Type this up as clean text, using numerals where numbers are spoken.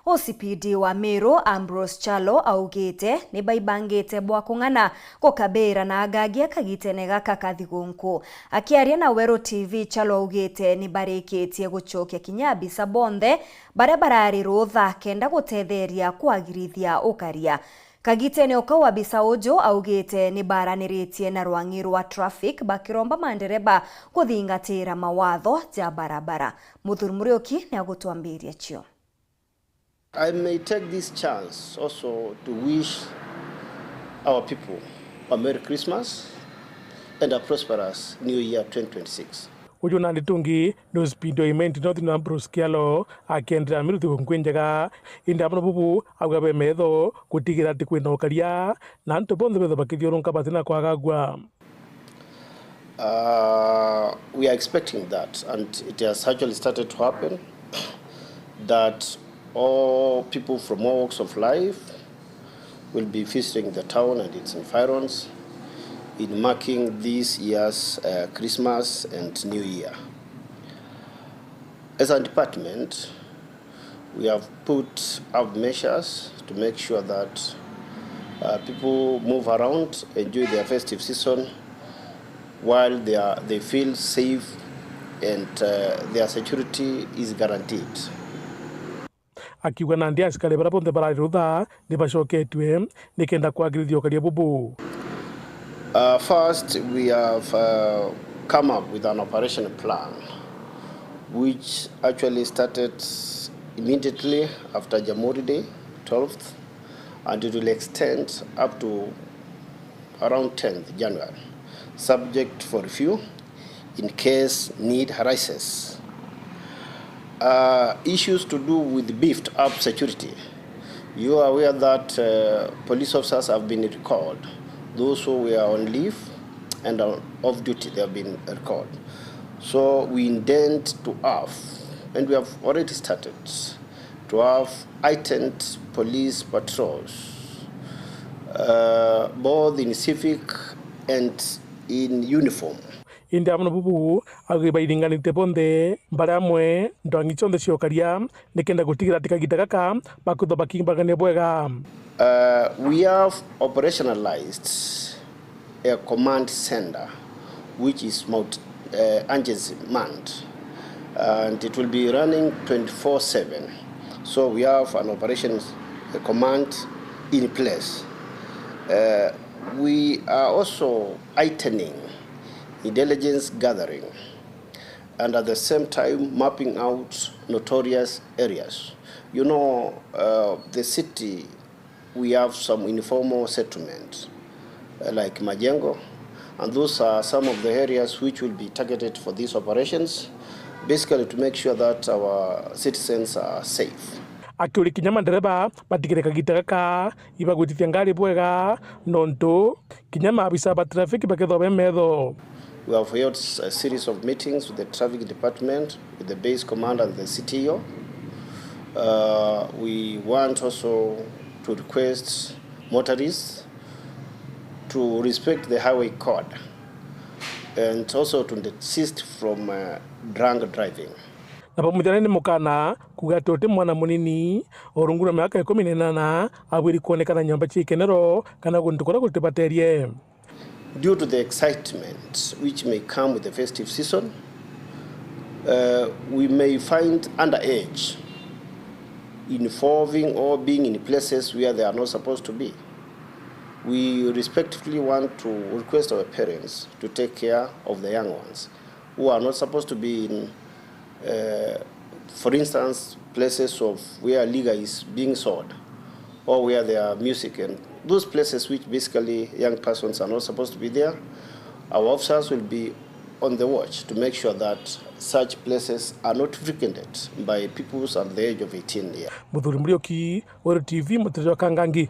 OCPD wa Meru Ambrose Kyallo augite ni baibangite bwa kung'ana gukabira na agagia kagitene gaka ka Thigunkune. Akiaria na Meru TV, Kyallo augite ni barikitie gucokia kinyabisa bonthe baria barari rutha kenda gutetheria kwagirithia Ukaria. Kagitene ukawa bisa ujo augite ni baraniritie na rwangi rwa traffic bakiromba mandereba kuthingatira mawatho ja barabara. Muthuri ni agutwambiria cio. I may take this chance also to wish our people a Merry Christmas and a prosperous New Year 2026. Ujo na litungi no speed imenti no Meru Ambrose Kyallo akendera Meru Thigunkune njega inda bano bubu agabe metho kutigira ati kwina Ukaria na nto bonthe betho bakithiorunka batina kwagagwa. We are expecting that, and it has actually started to happen, that all people from all walks of life will be visiting the town and its environs in marking this year's Christmas and New Year. As a department, we have put up measures to make sure that people move around, enjoy their festive season while they feel safe and their security is guaranteed. Akiwa na ndia asikale bara bonthe barari rutha ni bacoketwe nikenda kwagirithia Ukaria bubu. First, we have come up with an operation plan which actually started immediately after Jamhuri Day, 12th, and it will extend up to around 10th January, subject for review in case need arises. Issues to do with beefed up security. You are aware that police officers have been recalled. Those who were on leave and are off duty, they have been recalled. So we intend to have, and we have already started, to have heightened police patrols, both in civic and in uniform. Inda amno bubu agiba iringanite bonthe baramwe ndwangi chonde cia Ukaria nikenda gutigira tika gitagaka bakutho bakimbagane bwega. We have operationalized a command center which is agency manned, and it will be running 24/7. So we have an operations command in place. We are also heightening intelligence gathering and at the same time mapping out notorious areas. You know, the city, we have some informal settlements like Majengo, and those are some of the areas which will be targeted for these operations, basically to make sure that our citizens are safe. Akuri kinyama ndereba batigire kagitagaka ibagutithia ngari bwega nonto kinyama abisa ba traffic baketho bemetho. We have held a series of meetings with the traffic department, with the base commander and the CTO. We want also to request motorists to respect the highway code and also to desist from drunk driving. Na pamoja ni mukana kugatote mwana munini orungura miaka 18 abwiri kuonekana nyamba chikenero kana kuntukora kutebaterie. Due to the excitement which may come with the festive season, we may find underage involving or being in places where they are not supposed to be. We respectfully want to request our parents to take care of the young ones who are not supposed to be in, for instance, places of where liquor is being sold or where there are music, and those places which basically young persons are not supposed to be there. Our officers will be on the watch to make sure that such places are not frequented by people under the age of 18 years. Muthuri Meru TV, Muthuri wa Kangangi.